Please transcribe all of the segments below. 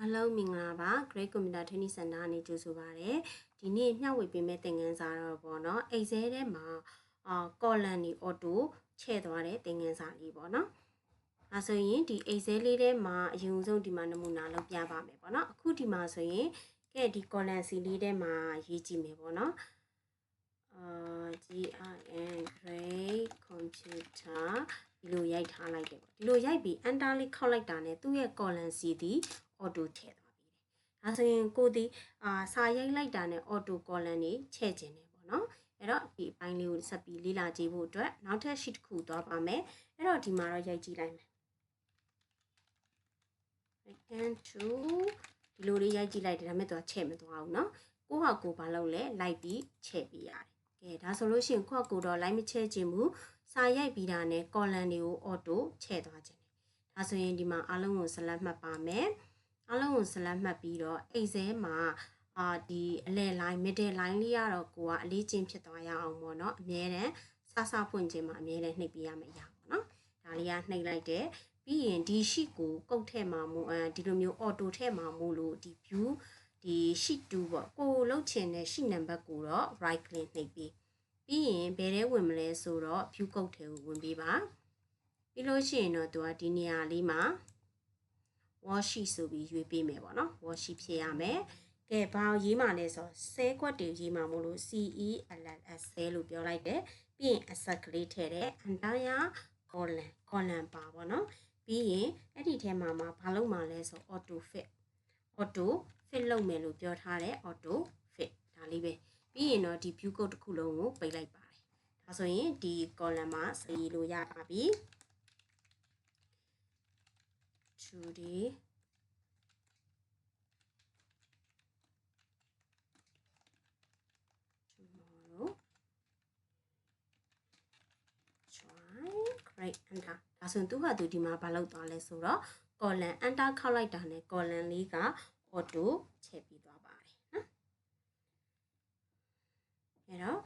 Hello မင်္ဂလာပါ Great Computer Training Center အနေကြိုဆိုပါရစေဒီနေ့မျှဝေပေးမယ့်သင်ခန်းစာတော့ပေါ့နော် Excel ထဲမှာcolumn တွေ auto ချဲ့သွားတဲ့သင်ခန်းစာလေးပေါ့နော်ဒါဆိုရင်ဒီ Excel လေးထဲမှာအရင်ဆုံးဒီမှာနမူနာလုပ်ပြပါမယ်ပေါ့နော်အခုဒီမှာဆိုရင်ကဲဒီ column စီလေးထဲမှာရေးကြည့်မယ်ပေါ့နော်GIN Great Computer ဒီလိုရိုက်ထားလိုက်တယ်ပေါ့ဒီလိုရိုက်ပြီး enter လေးခောက်လိုက်တာနဲ့သူ့ရဲ့ column စီသည် auto ထည့်သွားပြီဒါဆိုရင်ကိုဒီစာရိုက်လိုက်တာနဲ့ auto column တွေချဲ့ခြင်းတယ်ပေါ့နော်အဲ့တော့ဒီအပိုင်းလေးကိုဆက်ပြီးလေ့လာကြည့်ဖို့အတွက်နောက်ထပ် sheet တစ်ခုသွားပါမယ်အဲ့တော့ဒီမှာတော့ရိုက်ကြည့်လိုက်မယ် Rectangle ဒီလိုလေးရိုက်ကြည့်လိုက်တယ်ဒါပေမဲ့သူကချဲ့မသွားဘူးเนาะကိုဟာကိုဘာလုပ်လဲလိုက်ပြီးချဲ့ပေးရတယ်ကဲဒါဆိုလို့ရှိရင်ကိုဟာကိုတော့လိုက်မချဲ့ခြင်းဘူးစာရိုက်ပြီးတာနဲ့ column တွေကို auto ချဲ့သွားခြင်းဒါဆိုရင်ဒီမှာအားလုံးကို select မှတ်ပါမယ်အားလုံးကို select မှတ်ပြီးတော့ Excel မှာဒီအလယ် line middle line လေးကတော့ကိုကအလေးချင်းဖြစ်သွားရအောင်ပေါ့เนาะအမြဲတမ်းစဖွင့်ခြင်းမှာအမြဲတမ်းနှိပ်ပေးရမယ့်အရာပေါ့เนาะဒါလေးကနှိပ်လိုက်တယ်ပြီးရင်ဒီ sheet ကိုကုတ်ထည့်မှာမို့ဒီလိုမျိုး auto ထည့်မှာမို့လို့ဒီ view ဒီ sheet 2ပေါ့ကိုလုတ်ချင်တဲ့ sheet number ကိုတော့ right click နှိပ်ပြီးရင်ဘယ်ထဲဝင်မလဲဆိုတော့ view ကုတ်ထဲကိုဝင်ပေးပါပြီးလို့ရှိရင်တော့သူကဒီနေရာလေးမှာ worksheet ဆိုပြီးရွေးပေးမယ်ပေါ့နော် worksheet ဖြစ်ရမယ်ကဲဘာရေးမှာလဲဆိုတော့ဆဲခွက်တွေရေးမှာမို့လို့ CELLS ဆဲလို့ပြောလိုက်တယ်ပြီးရင် asset ကလေးထည့်တယ် entire column ပါပေါ့နော်ပြီးရင်အဲ့ဒီထဲမှာဘာလုပ်မှာလဲဆို auto fit လုပ်မယ်လို့ပြောထားတယ် auto fit ဒါလေးပဲပြီးရင်တော့ဒီ view code တစ်ခုလုံးကိုပိတ်လိုက်ပါတယ်ဒါဆိုရင်ဒီ column မှာစရေးလို့ရပါပြီtoday tomorrow try great enter ဒါဆိုရင်သူဟာသူဒီမှာဘာလုပ်သွားလဲဆိုတော့ column enter ခောက်လိုက်တာနဲ့ column လေးက auto ချဲ့ပြီးသွားပါတယ်နော်အဲ့တော့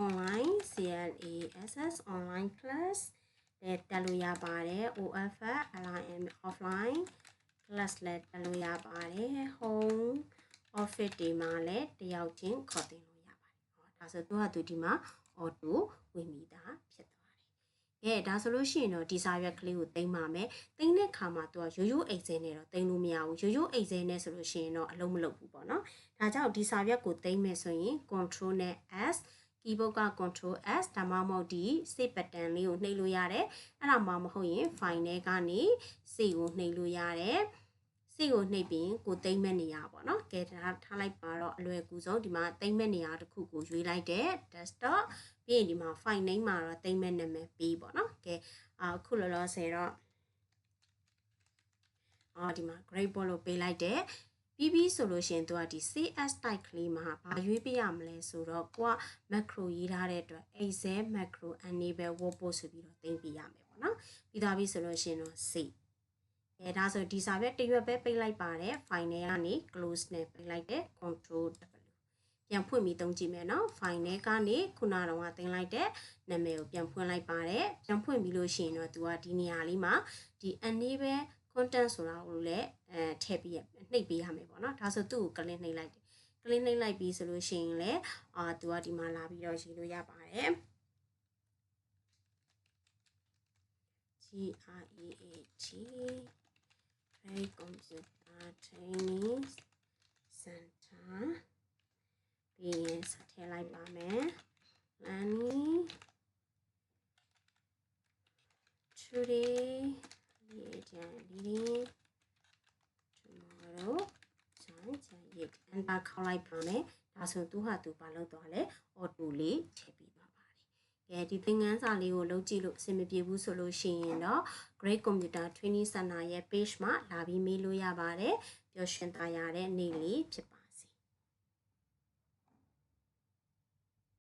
online CLASS online class တက်လို့ရပါတယ် OFF LIM offline class လည်းတက်လို့ရပါတယ် home office တွေမှာလည်းတယောက်ချင်းခေါ်တင်လို့ရပါတယ်ဟောဒါဆိုသူကသူဒီမှာ auto ဝင်ပြီးသားဖြစ်သွားတယ်ဒါဆိုလို့ရှိရင်တော့ဒီစာရွက်ကလေးကိုတင်ပါမယ်တင်တဲ့ခါမှာသူကရိုးရိုး Excel နဲ့တော့တင်လို့မရဘူးရိုးရိုး Excel နဲ့ဆိုလို့ရှိရင်တော့အလုံးမလုပ်ဘူးပေါ့နော်ဒါကြောင့်ဒီစာရွက်ကိုတင်မယ်ဆိုရင် Control နဲ့ S keyboard က Control S ဒါမှမဟုတ်ဒီ Save button လေးကိုနှိပ်လို့ရတယ်အဲ့ဒါမှမဟုတ်ရင် File ထဲကနေ Save ကိုနှိပ်လို့ရတယ်Save ကိုနှိပ်ပြီးကိုတိမ့်မဲ့နေရပေါ့နော်ကဲထားလိုက်ပါတော့အလွယ်ကူဆုံးဒီမှာတိမ့်မဲ့နေရတစ်ခုကိုရွေးလိုက်တယ် desktop ပြီးရင်ဒီမှာ file name မှာတော့တိမ့်မဲ့နာမည်ပေးပေါ့နော်ကဲအခုလောလောဆယ်တော့ဒီမှာ grade ပေါ်လို့ပေးလိုက်တယ်ပြီးဆိုလို့ရှိရင်သူကဒီ CS type ကလေးမှာဘာရွေးပေးရမလဲဆိုတော့ကိုက macro ရေးထားတဲ့အတွက် Excel macro enable workbook ဆိုပြီးတော့တင်ပြရမယ်ပေါ့နော်ပြီးသားပြီဆိုလို့ရှိရင်တော့ saveဒါဆိုဒီစာရွက်တစ်ရွက်ပဲပိတ်လိုက်ပါတယ် file ထဲကနေ close နဲ့ပိတ်လိုက်တယ် control W ပြန်ဖွင့်ပြီးသုံးကြည့်မယ်နော် file ထဲကနေခုနကတော့တင်လိုက်တဲ့နာမည်ကိုပြန်ဖွင့်လိုက်ပါတယ်ပြန်ဖွင့်ပြီးလို့ရှိရင်တော့သူကဒီနေရာလေးမှာဒီ enable content ဆိုတာကိုလည်းထည့်ပြီးနှိပ်ပေးရမယ်ပေါ့နော်ဒါဆိုသူ့ကို click နှိပ်လိုက်တယ်click နှိပ်လိုက်ပြီးဆိုလို့ရှိရင်လည်းသူကဒီမှာလာပြီးတော့ရေးလို့ရပါတယ် GREAT Great Computer Training Center ပြီးရင်ဆက်ထည့်လိုက်ပါမယ် Learning Today Leading Tomorrow ရ enter ခေါက်လိုက်ပါမယ်ဒါဆိုသူဟာသူဘာလုပ်သွားလဲ auto လေးထည့်ပြီးသွားပါတယ်ဒီသင်ခန်းစာလေးကိုလုပ်ကြည့်လို့အဆင်မပြေဘူးဆိုလို့ရှိရင်တော့ Great Computer Training Center ရဲ့ page မှာလာပြီးမေးလို့ရပါတယ်ပျော်ရွှင်သာယာတဲ့နေ့လေးဖြစ်ပါ